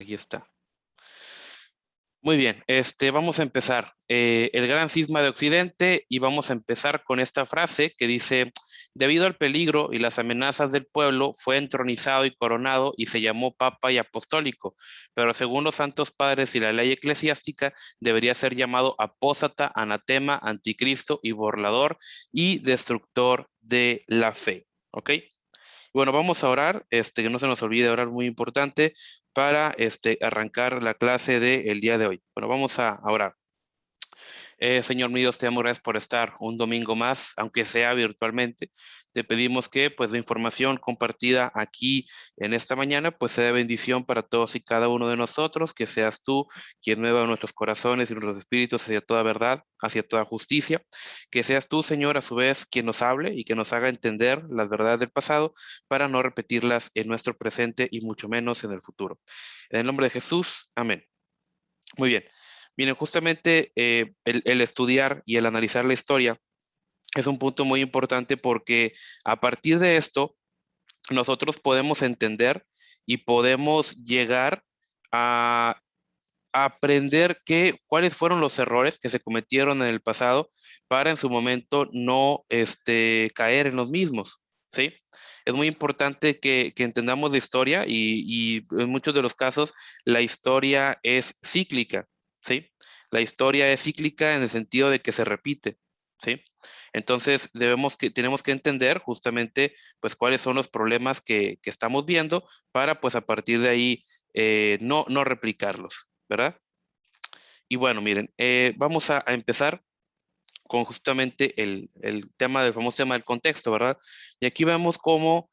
Aquí está. Muy bien, vamos a empezar. El gran cisma de Occidente, y vamos a empezar con esta frase que dice: debido al peligro y las amenazas del pueblo, fue entronizado y coronado y se llamó Papa y Apostólico, pero según los santos padres y la ley eclesiástica, debería ser llamado apóstata, anatema, anticristo y burlador y destructor de la fe. ¿Ok? Bueno, vamos a orar, que no se nos olvide orar, muy importante, para arrancar la clase del día de hoy. Bueno, vamos a orar. Señor mío, te damos gracias por estar un domingo más, aunque sea virtualmente. Te pedimos que pues la información compartida aquí en esta mañana pues sea de bendición para todos y cada uno de nosotros, que seas tú quien mueva nuestros corazones y nuestros espíritus hacia toda verdad, hacia toda justicia, que seas tú, Señor, a su vez quien nos hable y que nos haga entender las verdades del pasado para no repetirlas en nuestro presente y mucho menos en el futuro. En el nombre de Jesús, amén. Muy bien. Miren, justamente el estudiar y el analizar la historia es un punto muy importante porque a partir de esto nosotros podemos entender y podemos llegar a aprender cuáles fueron los errores que se cometieron en el pasado para en su momento no caer en los mismos, ¿sí? Es muy importante que entendamos la historia y en muchos de los casos la historia es cíclica, ¿sí? La historia es cíclica en el sentido de que se repite, ¿sí? Entonces tenemos que entender justamente pues cuáles son los problemas que estamos viendo para pues a partir de ahí no replicarlos, ¿verdad? Y bueno, miren, vamos a empezar con justamente el tema del famoso tema del contexto, ¿verdad? Y aquí vemos cómo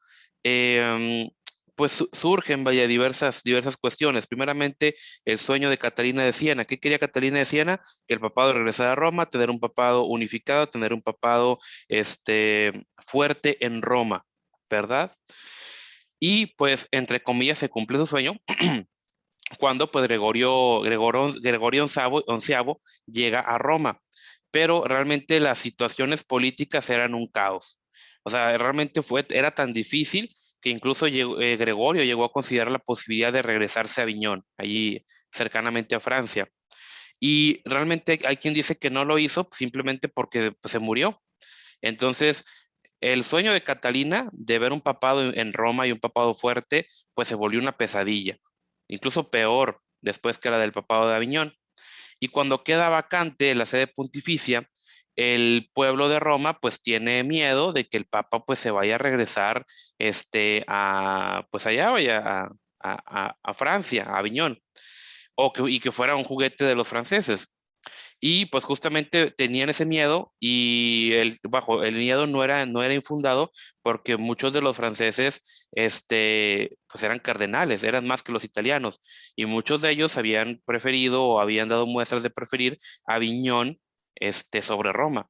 pues surgen, vaya, diversas cuestiones. Primeramente, el sueño de Catalina de Siena. ¿Qué quería Catalina de Siena? Que el papado regresara a Roma, tener un papado unificado, tener un papado fuerte en Roma, ¿verdad? Y pues, entre comillas, se cumple su sueño cuando pues Gregorio XI llega a Roma, pero realmente las situaciones políticas eran un caos. O sea, realmente era tan difícil que incluso Gregorio llegó a considerar la posibilidad de regresarse a Aviñón, allí cercanamente a Francia. Y realmente hay quien dice que no lo hizo simplemente porque pues, se murió. Entonces, el sueño de Catalina de ver un papado en Roma y un papado fuerte, pues se volvió una pesadilla, incluso peor después que la del papado de Aviñón. Y cuando queda vacante la sede pontificia, el pueblo de Roma pues tiene miedo de que el papa pues se vaya a regresar pues allá vaya a Francia, a Aviñón, y que fuera un juguete de los franceses. Y pues justamente tenían ese miedo y el miedo no era infundado porque muchos de los franceses pues eran cardenales, eran más que los italianos y muchos de ellos habían preferido o habían dado muestras de preferir Aviñón sobre Roma.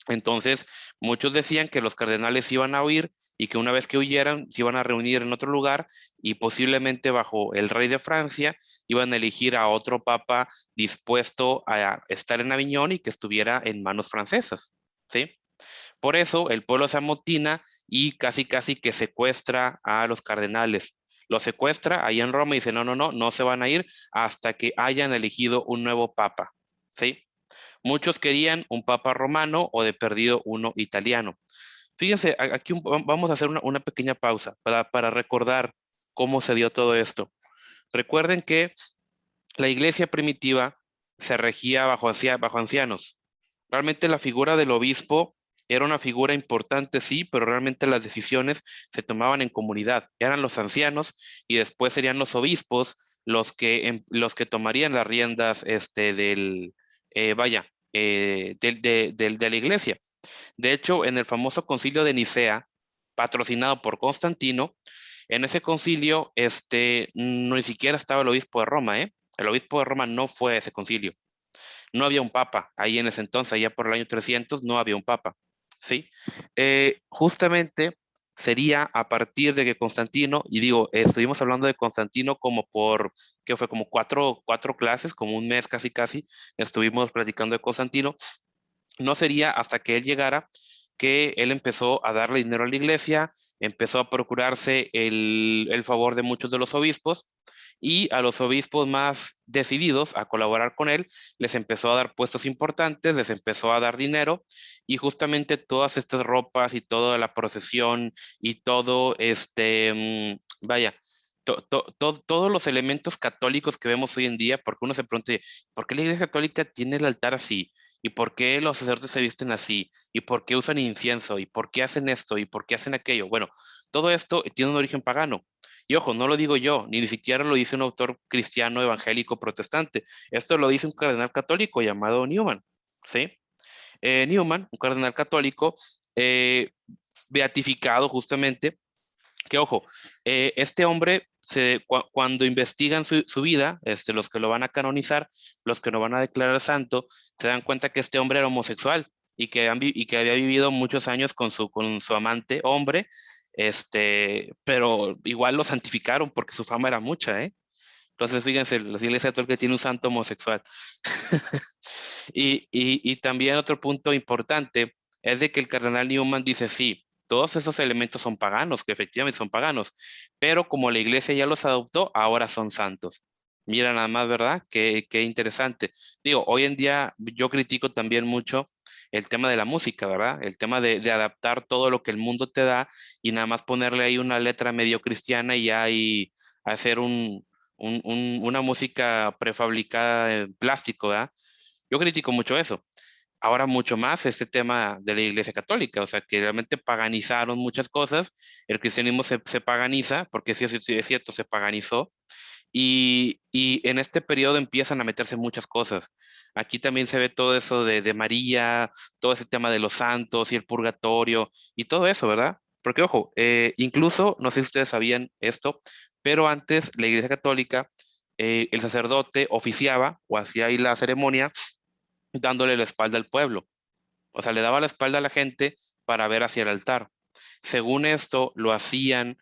Entonces, muchos decían que los cardenales iban a huir y que una vez que huyeran, se iban a reunir en otro lugar y posiblemente bajo el rey de Francia iban a elegir a otro papa dispuesto a estar en Aviñón y que estuviera en manos francesas, ¿sí? Por eso el pueblo se amotina y casi casi que secuestra a los cardenales. Los secuestra ahí en Roma y dice, no, no, no, no se van a ir hasta que hayan elegido un nuevo papa, ¿sí? Muchos querían un papa romano o de perdido uno italiano. Fíjense, aquí vamos a hacer una pequeña pausa para recordar cómo se dio todo esto. Recuerden que la iglesia primitiva se regía bajo ancianos. Realmente la figura del obispo era una figura importante, sí, pero realmente las decisiones se tomaban en comunidad. Eran los ancianos y después serían los obispos los que tomarían las riendas de la iglesia. De hecho, en el famoso concilio de Nicea, patrocinado por Constantino, en ese concilio no ni siquiera estaba el obispo de Roma, ¿eh? El obispo de Roma no fue a ese concilio. No había un papa ahí en ese entonces, allá por el año 300, no había un papa, ¿sí? Justamente sería a partir de que Constantino, y digo, estuvimos hablando de Constantino que fue como cuatro clases, como un mes casi casi, estuvimos platicando de Constantino. No sería hasta que él llegara que él empezó a darle dinero a la iglesia, empezó a procurarse el favor de muchos de los obispos y a los obispos más decididos a colaborar con él, les empezó a dar puestos importantes, les empezó a dar dinero y justamente todas estas ropas y toda la procesión y todo vaya, todos los elementos católicos que vemos hoy en día, porque uno se pregunta, ¿por qué la Iglesia Católica tiene el altar así? ¿Y por qué los sacerdotes se visten así? ¿Y por qué usan incienso? ¿Y por qué hacen esto? ¿Y por qué hacen aquello? Bueno, todo esto tiene un origen pagano. Y ojo, no lo digo yo, ni siquiera lo dice un autor cristiano, evangélico, protestante. Esto lo dice un cardenal católico llamado Newman, ¿sí? Newman, un cardenal católico, beatificado justamente, que ojo, este hombre, cuando investigan su vida, los que lo van a canonizar, los que lo van a declarar santo, se dan cuenta que este hombre era homosexual y que había vivido muchos años con su amante hombre, pero igual lo santificaron porque su fama era mucha, ¿eh? Entonces, fíjense, la iglesia católica tiene un santo homosexual. Y también otro punto importante es de que el cardenal Newman dice, sí, todos esos elementos son paganos, que efectivamente son paganos, pero como la iglesia ya los adoptó, ahora son santos. Mira nada más, ¿verdad? Qué interesante. Digo, hoy en día yo critico también mucho el tema de la música, ¿verdad? El tema de adaptar todo lo que el mundo te da y nada más ponerle ahí una letra medio cristiana y ya y hacer una música prefabricada en plástico, ¿verdad? Yo critico mucho eso. Ahora mucho más este tema de la Iglesia Católica, o sea, que realmente paganizaron muchas cosas, el cristianismo se paganiza, porque sí es cierto, se paganizó, y en este periodo empiezan a meterse muchas cosas. Aquí también se ve todo eso de María, todo ese tema de los santos y el purgatorio, y todo eso, ¿verdad? Porque, ojo, incluso, no sé si ustedes sabían esto, pero antes la Iglesia Católica, el sacerdote oficiaba o hacía ahí la ceremonia dándole la espalda al pueblo. O sea, le daba la espalda a la gente para ver hacia el altar. Según esto, lo hacían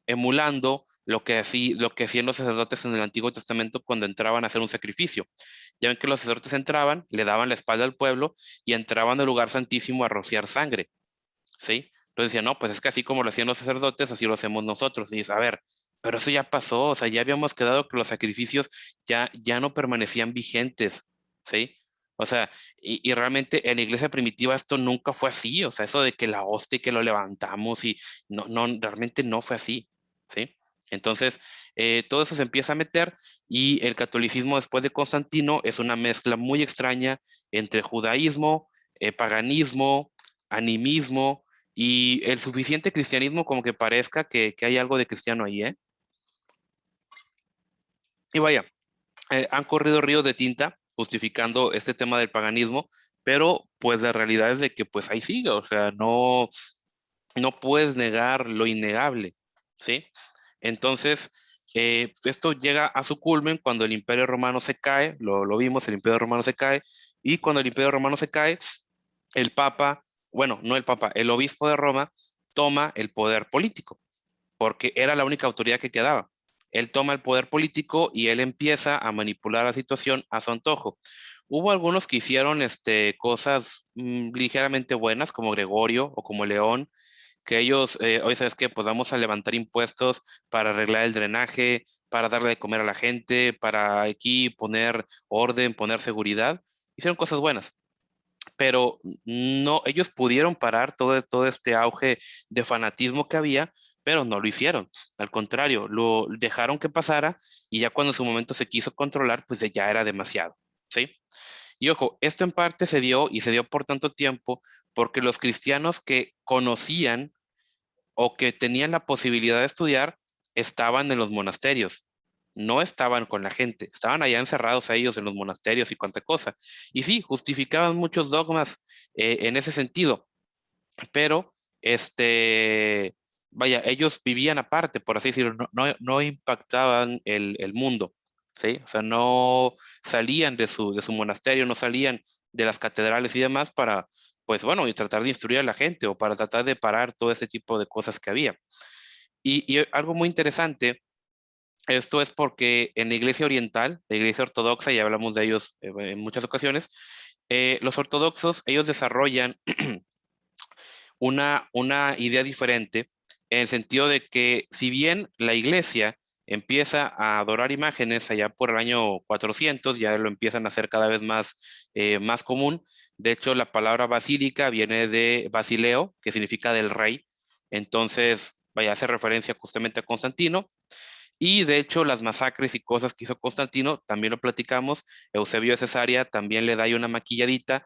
emulando lo que hacían los sacerdotes en el Antiguo Testamento cuando entraban a hacer un sacrificio. Ya ven que los sacerdotes entraban, le daban la espalda al pueblo y entraban al lugar santísimo a rociar sangre, ¿sí? Entonces decían, no, pues es que así como lo hacían los sacerdotes, así lo hacemos nosotros. Y dices, a ver, pero eso ya pasó, o sea, ya habíamos quedado que los sacrificios ya no permanecían vigentes, ¿sí? O sea, y realmente en la iglesia primitiva esto nunca fue así, o sea, eso de que la hostia y que lo levantamos y no, realmente no fue así, ¿sí? Entonces, todo eso se empieza a meter y el catolicismo después de Constantino es una mezcla muy extraña entre judaísmo, paganismo, animismo y el suficiente cristianismo como que parezca que hay algo de cristiano ahí, ¿eh? Y vaya, han corrido ríos de tinta justificando este tema del paganismo, pero pues la realidad es de que pues ahí sigue, o sea, no puedes negar lo innegable, ¿sí? Entonces, esto llega a su culmen cuando el Imperio Romano se cae, lo vimos, el Imperio Romano se cae, y cuando el Imperio Romano se cae, el Papa, bueno, no el Papa, el obispo de Roma toma el poder político, porque era la única autoridad que quedaba. Él toma el poder político y él empieza a manipular la situación a su antojo. Hubo algunos que hicieron cosas ligeramente buenas, como Gregorio o como León, que ellos, hoy sabes qué, pues vamos a levantar impuestos para arreglar el drenaje, para darle de comer a la gente, para aquí poner orden, poner seguridad. Hicieron cosas buenas, pero no, ellos pudieron parar todo este auge de fanatismo que había, pero no lo hicieron. Al contrario, lo dejaron que pasara y ya cuando en su momento se quiso controlar, pues ya era demasiado, ¿sí? Y ojo, esto en parte se dio y se dio por tanto tiempo porque los cristianos que conocían o que tenían la posibilidad de estudiar estaban en los monasterios, no estaban con la gente, estaban allá encerrados a ellos en los monasterios y cuánta cosa. Y sí, justificaban muchos dogmas en ese sentido, pero vaya, ellos vivían aparte, por así decirlo, no impactaban el mundo, ¿sí? O sea, no salían de su monasterio, no salían de las catedrales y demás para, pues bueno, y tratar de instruir a la gente o para tratar de parar todo ese tipo de cosas que había. Y algo muy interesante, esto es porque en la iglesia oriental, la iglesia ortodoxa, y hablamos de ellos en muchas ocasiones, los ortodoxos, ellos desarrollan una idea diferente en el sentido de que si bien la iglesia empieza a adorar imágenes allá por el año 400, ya lo empiezan a hacer cada vez más común. De hecho, la palabra basílica viene de Basileo, que significa del rey. Entonces, vaya, hace referencia justamente a Constantino. Y de hecho, las masacres y cosas que hizo Constantino, también lo platicamos. Eusebio de Cesarea también le da ahí una maquilladita,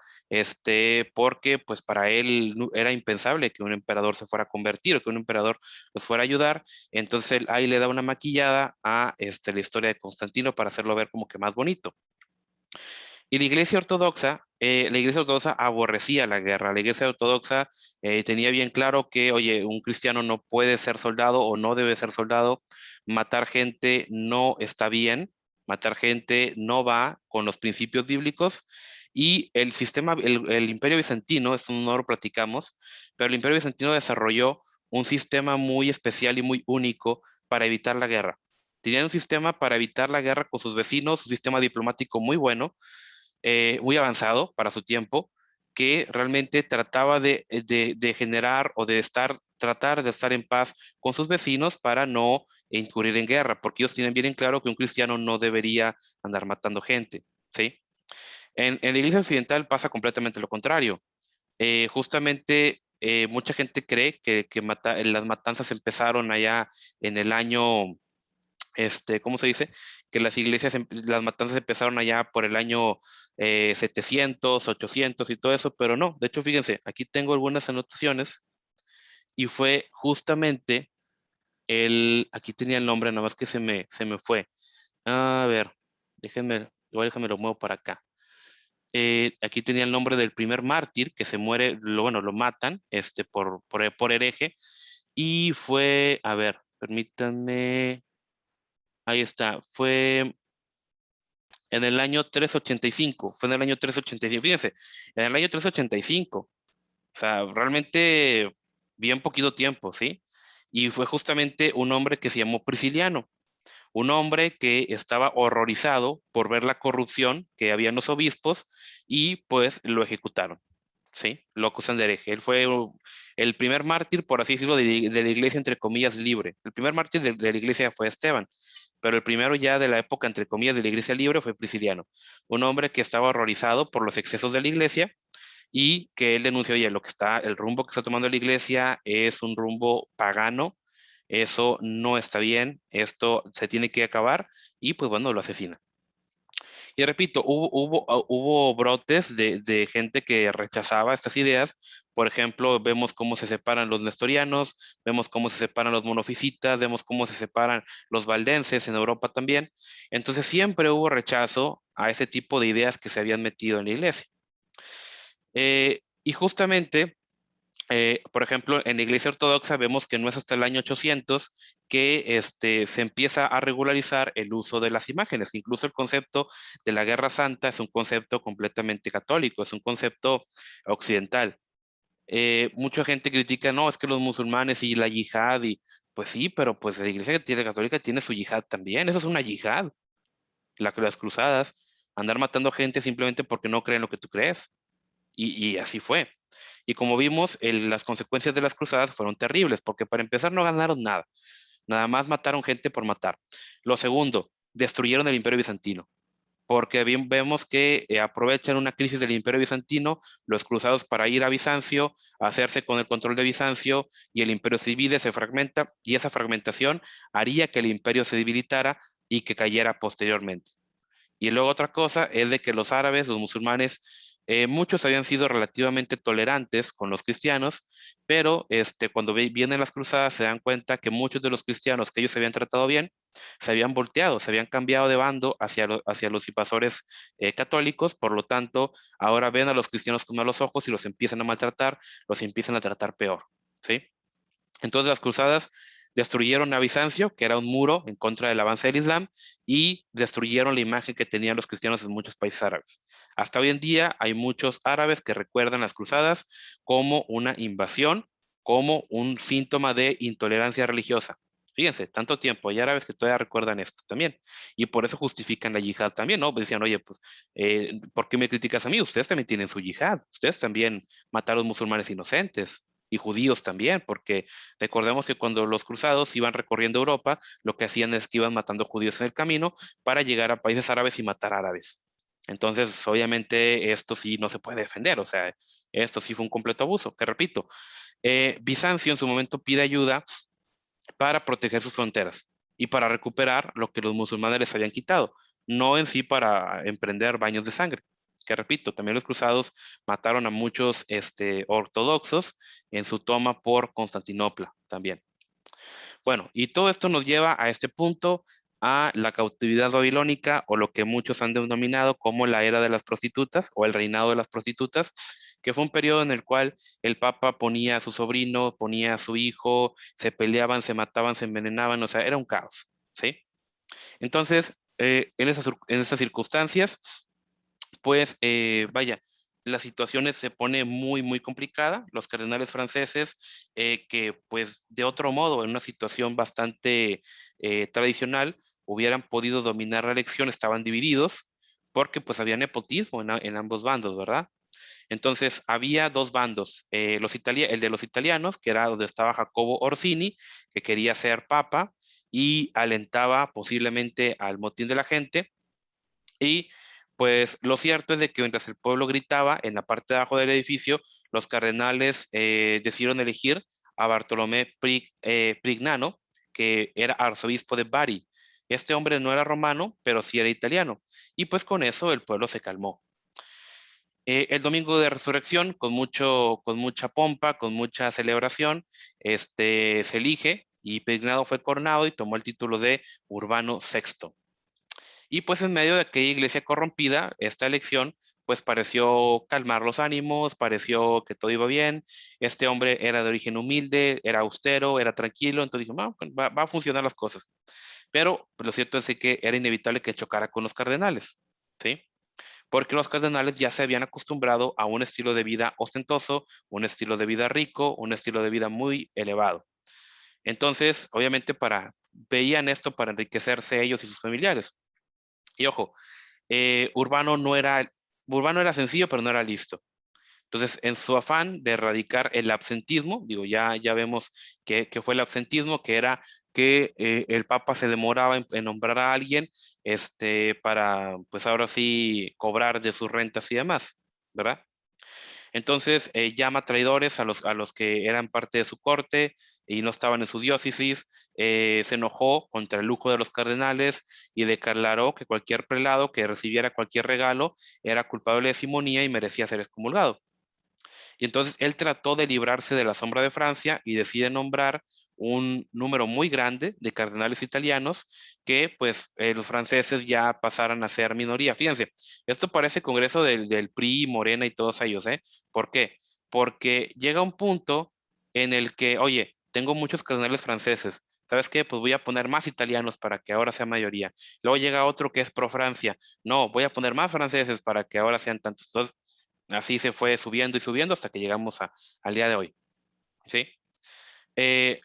porque pues para él era impensable que un emperador se fuera a convertir o que un emperador los fuera a ayudar. Entonces él ahí le da una maquillada a la historia de Constantino para hacerlo ver como que más bonito. Y la iglesia ortodoxa aborrecía la guerra. La iglesia ortodoxa tenía bien claro que, oye, un cristiano no puede ser soldado o no debe ser soldado. Matar gente no está bien. Matar gente no va con los principios bíblicos. Y el Imperio Bizantino, eso no lo platicamos, pero el Imperio Bizantino desarrolló un sistema muy especial y muy único para evitar la guerra. Tenían un sistema para evitar la guerra con sus vecinos, un sistema diplomático muy bueno, muy avanzado para su tiempo, que realmente trataba de generar o tratar de estar en paz con sus vecinos para no incurrir en guerra, porque ellos tienen bien en claro que un cristiano no debería andar matando gente, ¿sí? En la Iglesia Occidental pasa completamente lo contrario. Justamente mucha gente cree que las matanzas empezaron allá en el año, ¿cómo se dice? Que las matanzas empezaron allá por el año 700, 800 y todo eso, pero no. De hecho, fíjense, aquí tengo algunas anotaciones y fue justamente aquí tenía el nombre, nada más que se me fue. A ver, igual déjenme lo muevo para acá. Aquí tenía el nombre del primer mártir que se muere, bueno, lo matan, por hereje, y fue, a ver, permítanme, ahí está, fue en el año 385, fue en el año 385, fíjense, en el año 385, o sea, realmente bien poquito tiempo, ¿sí? Y fue justamente un hombre que se llamó Prisciliano, un hombre que estaba horrorizado por ver la corrupción que había en los obispos y pues lo ejecutaron, ¿sí? Lo acusan de hereje. Él fue el primer mártir, por así decirlo, de la iglesia, entre comillas, libre. El primer mártir de la iglesia fue Esteban, pero el primero ya de la época, entre comillas, de la iglesia libre fue Prisciliano, un hombre que estaba horrorizado por los excesos de la iglesia y que él denunció, oye, el rumbo que está tomando la iglesia es un rumbo pagano, eso no está bien, esto se tiene que acabar, y pues bueno, lo asesina. Y repito, hubo brotes de gente que rechazaba estas ideas. Por ejemplo, vemos cómo se separan los nestorianos, vemos cómo se separan los monofisitas, vemos cómo se separan los valdenses en Europa también. Entonces siempre hubo rechazo a ese tipo de ideas que se habían metido en la iglesia. Y justamente, por ejemplo, en la Iglesia Ortodoxa vemos que no es hasta el año 800 que se empieza a regularizar el uso de las imágenes. Incluso el concepto de la Guerra Santa es un concepto completamente católico, es un concepto occidental. Mucha gente critica, no, es que los musulmanes y la yihad, y pues sí, pero pues la Iglesia Católica tiene su yihad también, eso es una yihad, las cruzadas, andar matando gente simplemente porque no creen lo que tú crees. Y así fue. Y como vimos, las consecuencias de las cruzadas fueron terribles, porque para empezar no ganaron nada. Nada más mataron gente por matar. Lo segundo, destruyeron el Imperio Bizantino, porque bien vemos que aprovechan una crisis del Imperio Bizantino, los cruzados, para ir a Bizancio, hacerse con el control de Bizancio, y el imperio se divide, se fragmenta, y esa fragmentación haría que el imperio se debilitara y que cayera posteriormente. Y luego otra cosa es de que los árabes, los musulmanes, muchos habían sido relativamente tolerantes con los cristianos, pero cuando vienen las cruzadas se dan cuenta que muchos de los cristianos que ellos habían tratado bien, se habían volteado, se habían cambiado de bando hacia los invasores católicos. Por lo tanto, ahora ven a los cristianos con malos ojos y los empiezan a maltratar, los empiezan a tratar peor, ¿sí? Entonces las cruzadas destruyeron a Bizancio, que era un muro en contra del avance del Islam, y destruyeron la imagen que tenían los cristianos en muchos países árabes. Hasta hoy en día hay muchos árabes que recuerdan las cruzadas como una invasión, como un síntoma de intolerancia religiosa. Fíjense, tanto tiempo, hay árabes que todavía recuerdan esto también. Y por eso justifican la yihad también, ¿no? Pues decían, oye, pues, ¿por qué me criticas a mí? Ustedes también tienen su yihad. Ustedes también mataron musulmanes inocentes. y judíos también, porque recordemos que cuando los cruzados iban recorriendo Europa, lo que hacían es que iban matando judíos en el camino para llegar a países árabes y matar árabes. Entonces, obviamente, esto sí no se puede defender, o sea, esto sí fue un completo abuso, que repito, Bizancio en su momento pide ayuda para proteger sus fronteras y para recuperar lo que los musulmanes les habían quitado, no en sí para emprender baños de sangre. Que repito, también los cruzados mataron a muchos ortodoxos en su toma por Constantinopla también. Bueno, y todo esto nos lleva a este punto, a la cautividad babilónica, o lo que muchos han denominado como la era de las prostitutas o el reinado de las prostitutas, que fue un periodo en el cual el papa ponía a su sobrino, ponía a su hijo, se peleaban, se mataban, se envenenaban, o sea, era un caos, ¿sí? Entonces, en esas circunstancias, pues vaya, la situación se pone muy, muy complicada. Los cardenales franceses, que pues de otro modo, en una situación bastante tradicional, hubieran podido dominar la elección, estaban divididos porque pues había nepotismo en ambos bandos, ¿verdad? Entonces había dos bandos, el de los italianos, que era donde estaba Jacobo Orsini, que quería ser papa y alentaba posiblemente al motín de la gente, y pues lo cierto es de que mientras el pueblo gritaba en la parte de abajo del edificio, los cardenales decidieron elegir a Bartolomé Prignano, que era arzobispo de Bari. Este hombre no era romano, pero sí era italiano. Y pues con eso el pueblo se calmó. El domingo de resurrección, con mucha pompa, con mucha celebración, se elige y Prignano fue coronado y tomó el título de Urbano VI. Y pues en medio de aquella iglesia corrompida, esta elección pues pareció calmar los ánimos, pareció que todo iba bien. Este hombre era de origen humilde, era austero, era tranquilo, entonces dijo, no, pues, va a funcionar las cosas. Pero pues, lo cierto es que era inevitable que chocara con los cardenales, ¿sí? Porque los cardenales ya se habían acostumbrado a un estilo de vida ostentoso, un estilo de vida rico, un estilo de vida muy elevado. Entonces, obviamente, veían esto para enriquecerse ellos y sus familiares. Y ojo, eh, Urbano no era, Urbano era sencillo, pero no era listo. Entonces, en su afán de erradicar el absentismo, digo, ya vemos que fue el absentismo, que era que el Papa se demoraba en nombrar a alguien para, pues ahora sí, cobrar de sus rentas y demás, ¿verdad? Entonces llama traidores a los que eran parte de su corte y no estaban en su diócesis, se enojó contra el lujo de los cardenales y declaró que cualquier prelado que recibiera cualquier regalo era culpable de simonía y merecía ser excomulgado. Y entonces él trató de librarse de la sombra de Francia y decide nombrar un número muy grande de cardenales italianos que pues los franceses ya pasaran a ser minoría. Fíjense, esto parece Congreso del PRI, Morena y todos ellos, ¿eh? ¿Por qué? Porque llega un punto en el que, oye, tengo muchos cardenales franceses. ¿Sabes qué? Pues voy a poner más italianos para que ahora sea mayoría. Luego llega otro que es pro Francia. No, voy a poner más franceses para que ahora sean tantos. Entonces, así se fue subiendo y subiendo hasta que llegamos al día de hoy, ¿sí?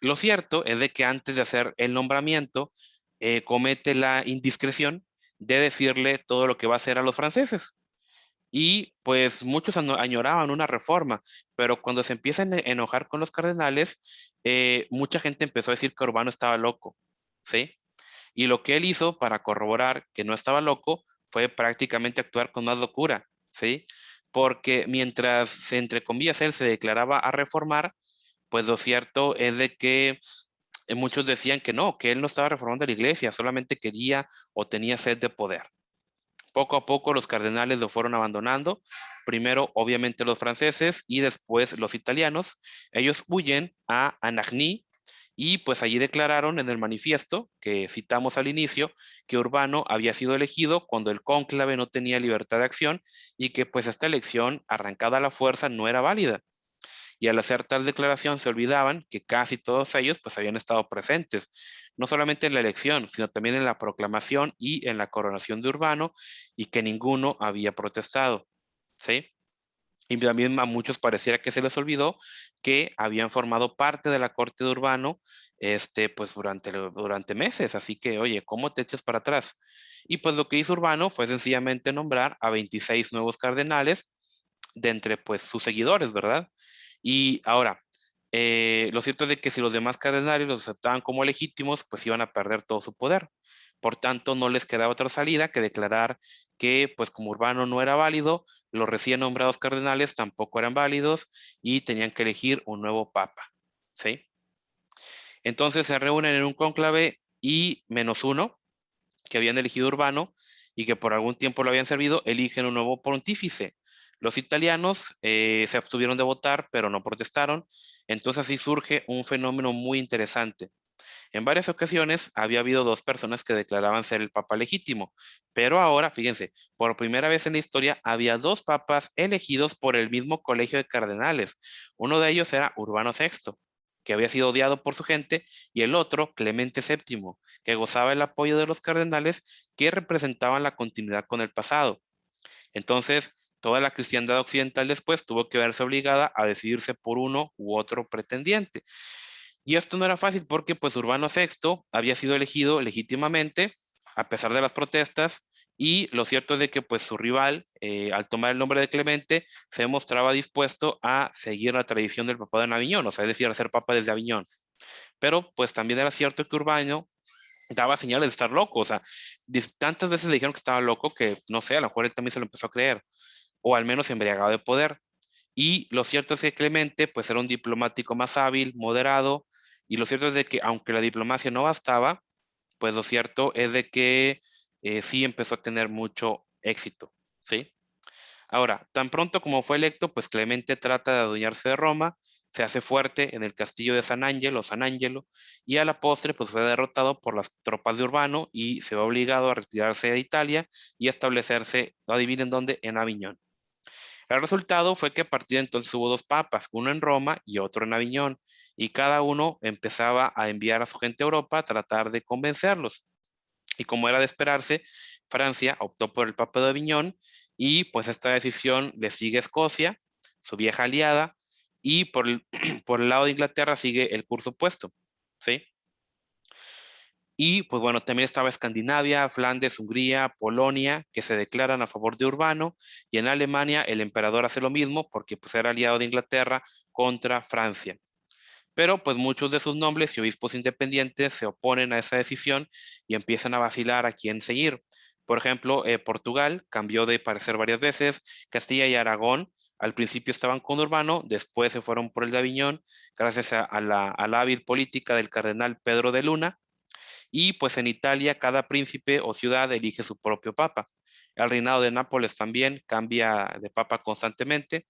Lo cierto es de que antes de hacer el nombramiento, comete la indiscreción de decirle todo lo que va a hacer a los franceses. Y pues muchos añoraban una reforma, pero cuando se empiezan a enojar con los cardenales, mucha gente empezó a decir que Urbano estaba loco, ¿sí? Y lo que él hizo para corroborar que no estaba loco fue prácticamente actuar con más locura, ¿sí? Porque mientras, entre comillas, él se declaraba a reformar, pues lo cierto es de que muchos decían que él no estaba reformando la iglesia, solamente quería o tenía sed de poder. Poco a poco los cardenales lo fueron abandonando, primero obviamente los franceses y después los italianos. Ellos huyen a Anagni y pues allí declararon en el manifiesto que citamos al inicio que Urbano había sido elegido cuando el cónclave no tenía libertad de acción y que pues esta elección arrancada a la fuerza no era válida. Y al hacer tal declaración se olvidaban que casi todos ellos pues habían estado presentes, no solamente en la elección, sino también en la proclamación y en la coronación de Urbano, y que ninguno había protestado, ¿sí? Y también a muchos pareciera que se les olvidó que habían formado parte de la corte de Urbano, pues durante meses. Así que, oye, ¿cómo te echas para atrás? Y pues lo que hizo Urbano fue sencillamente nombrar a 26 nuevos cardenales de entre pues sus seguidores, ¿verdad? Y ahora, Lo cierto es de que si los demás cardenales los aceptaban como legítimos, pues iban a perder todo su poder. Por tanto, no les quedaba otra salida que declarar que, pues como Urbano no era válido, los recién nombrados cardenales tampoco eran válidos y tenían que elegir un nuevo papa, ¿sí? Entonces se reúnen en un cónclave y menos uno, que habían elegido Urbano y que por algún tiempo lo habían servido, eligen un nuevo pontífice. Los italianos se abstuvieron de votar, pero no protestaron. Entonces así surge un fenómeno muy interesante. En varias ocasiones había habido dos personas que declaraban ser el papa legítimo, pero ahora, fíjense, por primera vez en la historia había dos papas elegidos por el mismo colegio de cardenales. Uno de ellos era Urbano VI, que había sido odiado por su gente, y el otro, Clemente VII, que gozaba el apoyo de los cardenales que representaban la continuidad con el pasado. Entonces, toda la cristiandad occidental después tuvo que verse obligada a decidirse por uno u otro pretendiente. Y esto no era fácil porque pues Urbano VI había sido elegido legítimamente a pesar de las protestas y lo cierto es de que pues su rival, al tomar el nombre de Clemente, se mostraba dispuesto a seguir la tradición del papado en Aviñón, o sea, es decir, a ser papa desde Aviñón. Pero pues también era cierto que Urbano daba señales de estar loco, o sea, tantas veces le dijeron que estaba loco que, no sé, a lo mejor él también se lo empezó a creer, o al menos embriagado de poder. Y lo cierto es que Clemente, pues era un diplomático más hábil, moderado, y lo cierto es de que aunque la diplomacia no bastaba, pues lo cierto es de que sí empezó a tener mucho éxito, ¿sí? Ahora, tan pronto como fue electo, pues Clemente trata de adueñarse de Roma, se hace fuerte en el castillo de San Angelo, y a la postre pues fue derrotado por las tropas de Urbano y se ve obligado a retirarse de Italia y a establecerse, adivinen dónde, en Aviñón. El resultado fue que a partir de entonces hubo dos papas, uno en Roma y otro en Aviñón, y cada uno empezaba a enviar a su gente a Europa a tratar de convencerlos. Y como era de esperarse, Francia optó por el Papa de Aviñón y pues esta decisión le sigue Escocia, su vieja aliada, y por el lado de Inglaterra sigue el curso opuesto, ¿sí? Y pues bueno, también estaba Escandinavia, Flandes, Hungría, Polonia, que se declaran a favor de Urbano, y en Alemania el emperador hace lo mismo porque pues era aliado de Inglaterra contra Francia. Pero pues muchos de sus nobles y obispos independientes se oponen a esa decisión y empiezan a vacilar a quién seguir. Por ejemplo, Portugal cambió de parecer varias veces, Castilla y Aragón al principio estaban con Urbano, después se fueron por el de Aviñón, gracias a la hábil política del cardenal Pedro de Luna, y pues en Italia cada príncipe o ciudad elige su propio papa. El reinado de Nápoles también cambia de papa constantemente.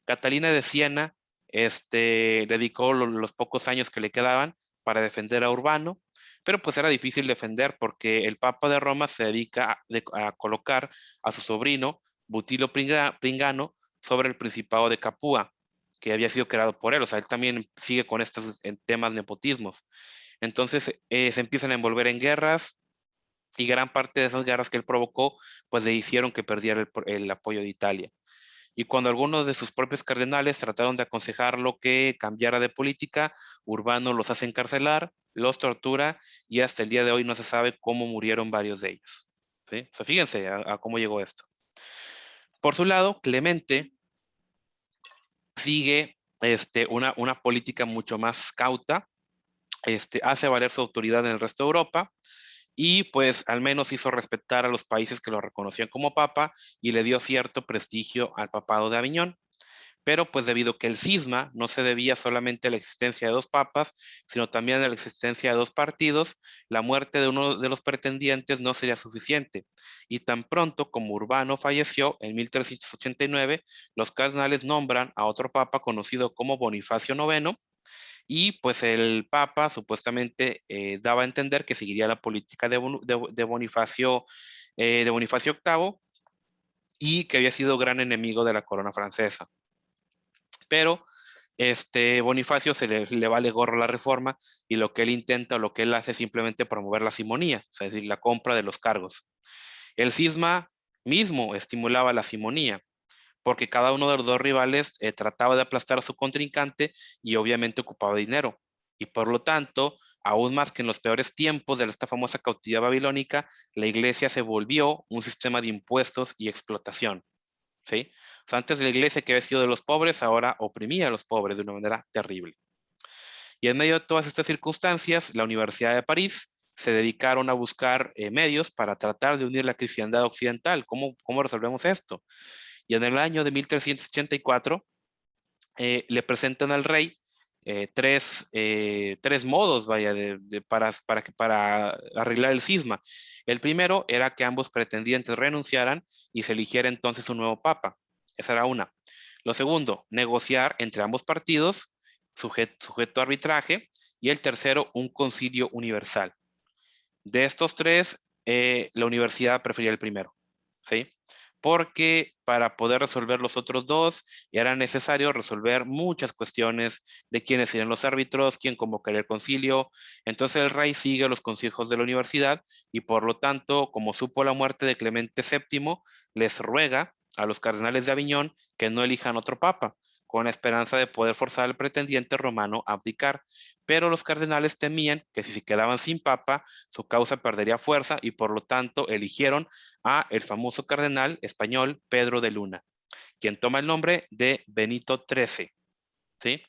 Catalina de Siena dedicó los pocos años que le quedaban para defender a Urbano, pero pues era difícil defender porque el Papa de Roma se dedica a colocar a su sobrino Butilo Pringano sobre el Principado de Capua, que había sido creado por él. O sea, él también sigue con estos temas nepotismos. Entonces se empiezan a envolver en guerras y gran parte de esas guerras que él provocó, pues le hicieron que perdiera el apoyo de Italia. Y cuando algunos de sus propios cardenales trataron de aconsejarlo que cambiara de política, Urbano los hace encarcelar, los tortura y hasta el día de hoy no se sabe cómo murieron varios de ellos. ¿Sí? O sea, fíjense a cómo llegó esto. Por su lado, Clemente sigue una política mucho más cauta, hace valer su autoridad en el resto de Europa y pues al menos hizo respetar a los países que lo reconocían como papa y le dio cierto prestigio al papado de Aviñón. Pero pues debido a que el cisma no se debía solamente a la existencia de dos papas, sino también a la existencia de dos partidos, la muerte de uno de los pretendientes no sería suficiente. Y tan pronto como Urbano falleció en 1389, los cardenales nombran a otro papa conocido como Bonifacio IX, y pues el Papa supuestamente daba a entender que seguiría la política de Bonifacio VIII y que había sido gran enemigo de la corona francesa. Pero Bonifacio le vale gorro la reforma y lo que él intenta o lo que él hace es simplemente promover la simonía, o sea, es decir, la compra de los cargos. El cisma mismo estimulaba la simonía, porque cada uno de los dos rivales trataba de aplastar a su contrincante y obviamente ocupaba dinero. Y por lo tanto, aún más que en los peores tiempos de esta famosa cautividad babilónica, la iglesia se volvió un sistema de impuestos y explotación, ¿sí? O sea, antes la iglesia que había sido de los pobres, ahora oprimía a los pobres de una manera terrible. Y en medio de todas estas circunstancias, la Universidad de París se dedicaron a buscar medios para tratar de unir la cristiandad occidental. ¿Cómo resolvemos esto? Y en el año de 1384 le presentan al rey tres modos, vaya, para arreglar el cisma. El primero era que ambos pretendientes renunciaran y se eligiera entonces un nuevo papa. Esa era una. Lo segundo, negociar entre ambos partidos, sujeto a arbitraje. Y el tercero, un concilio universal. De estos tres, la universidad prefería el primero, ¿sí? Porque para poder resolver los otros dos era necesario resolver muchas cuestiones de quiénes serían los árbitros, quién convocaría el concilio. Entonces el rey sigue los consejos de la universidad y por lo tanto, como supo la muerte de Clemente VII, les ruega a los cardenales de Aviñón que no elijan otro papa, con la esperanza de poder forzar al pretendiente romano a abdicar. Pero los cardenales temían que si se quedaban sin papa, su causa perdería fuerza y por lo tanto eligieron a el famoso cardenal español Pedro de Luna, quien toma el nombre de Benito XIII, ¿sí?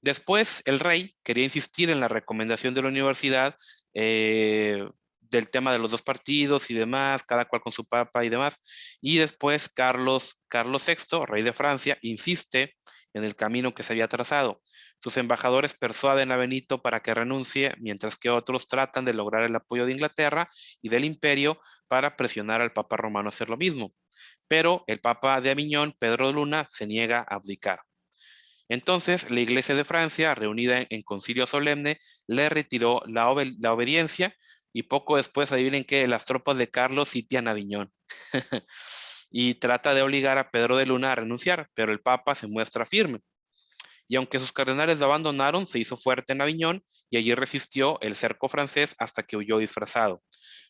Después, el rey quería insistir en la recomendación de la universidad del tema de los dos partidos y demás, cada cual con su papa y demás. Y después Carlos VI, rey de Francia, insiste en el camino que se había trazado. Sus embajadores persuaden a Benito para que renuncie, mientras que otros tratan de lograr el apoyo de Inglaterra y del imperio para presionar al papa romano a hacer lo mismo. Pero el papa de Aviñón, Pedro de Luna, se niega a abdicar. Entonces, la Iglesia de Francia, reunida en concilio solemne, le retiró la obediencia y poco después, adivinen que las tropas de Carlos sitian Aviñón y trata de obligar a Pedro de Luna a renunciar, pero el Papa se muestra firme. Y aunque sus cardenales lo abandonaron, se hizo fuerte en Aviñón y allí resistió el cerco francés hasta que huyó disfrazado.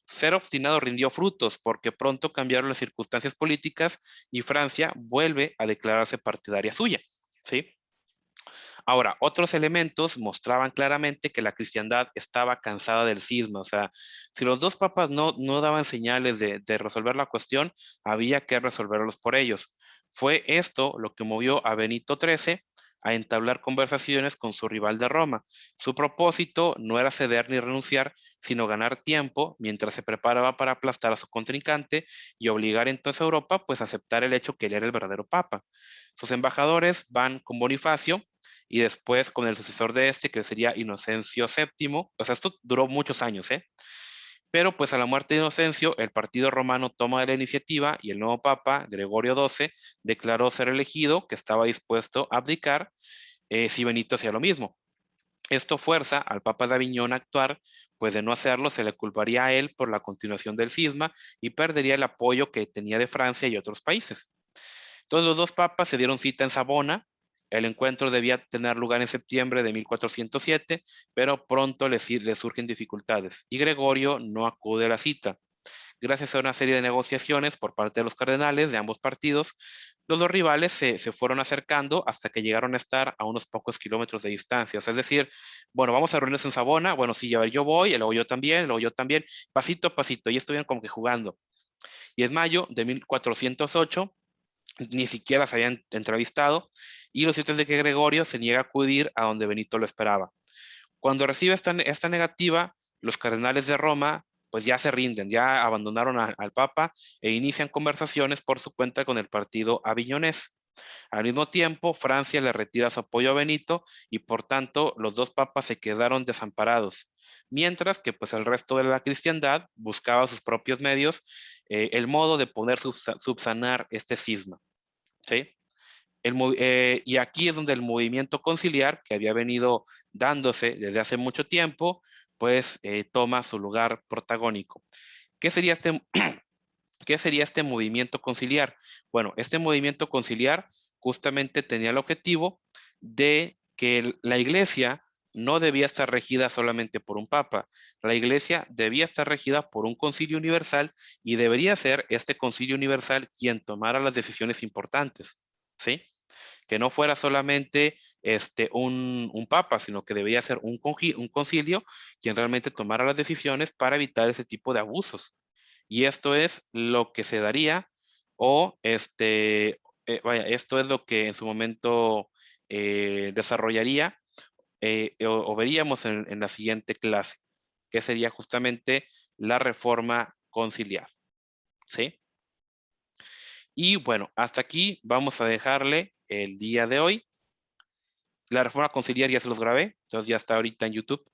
Ser obstinado rindió frutos porque pronto cambiaron las circunstancias políticas y Francia vuelve a declararse partidaria suya, ¿sí? Ahora, otros elementos mostraban claramente que la cristiandad estaba cansada del cisma. O sea, si los dos papas no daban señales de resolver la cuestión, había que resolverlos por ellos. Fue esto lo que movió a Benito XIII a entablar conversaciones con su rival de Roma. Su propósito no era ceder ni renunciar, sino ganar tiempo mientras se preparaba para aplastar a su contrincante y obligar entonces a Europa pues a aceptar el hecho que él era el verdadero papa. Sus embajadores van con Bonifacio y después con el sucesor de este, que sería Inocencio VII. O sea, esto duró muchos años, ¿eh? Pero pues a la muerte de Inocencio, el partido romano toma la iniciativa y el nuevo papa, Gregorio XII, declaró ser elegido, que estaba dispuesto a abdicar si Benito hacía lo mismo. Esto fuerza al Papa de Aviñón a actuar, pues de no hacerlo se le culparía a él por la continuación del cisma y perdería el apoyo que tenía de Francia y otros países. Entonces los dos papas se dieron cita en Savona. El encuentro debía tener lugar en septiembre de 1407, pero pronto le surgen dificultades y Gregorio no acude a la cita. Gracias a una serie de negociaciones por parte de los cardenales de ambos partidos, los dos rivales se fueron acercando hasta que llegaron a estar a unos pocos kilómetros de distancia. O sea, es decir, bueno, vamos a reunirnos en Savona, bueno, sí, a ver, yo voy, luego yo también, luego yo también, pasito a pasito, y estuvieron como que jugando. Y en mayo de 1408, ni siquiera se habían entrevistado, y lo cierto es de que Gregorio se niega a acudir a donde Benito lo esperaba. Cuando recibe esta negativa, los cardenales de Roma pues ya se rinden, ya abandonaron al Papa e inician conversaciones por su cuenta con el partido aviñonés. Al mismo tiempo, Francia le retira su apoyo a Benito y por tanto los dos papas se quedaron desamparados, mientras que pues el resto de la cristiandad buscaba sus propios medios el modo de poder subsanar este cisma, ¿sí? Y aquí es donde el movimiento conciliar, que había venido dándose desde hace mucho tiempo, pues toma su lugar protagónico. ¿Qué sería qué sería este movimiento conciliar? Bueno, este movimiento conciliar justamente tenía el objetivo de que la iglesia no debía estar regida solamente por un papa. La iglesia debía estar regida por un concilio universal y debería ser este concilio universal quien tomara las decisiones importantes, ¿sí? Que no fuera solamente un papa, sino que debía ser un concilio quien realmente tomara las decisiones para evitar ese tipo de abusos. Y esto es lo que se daría o vaya, esto es lo que en su momento desarrollaría o veríamos en la siguiente clase, que sería justamente la reforma conciliar, ¿sí? Y bueno, hasta aquí vamos a dejarle el día de hoy. La reforma conciliar ya se los grabé, entonces ya está ahorita en YouTube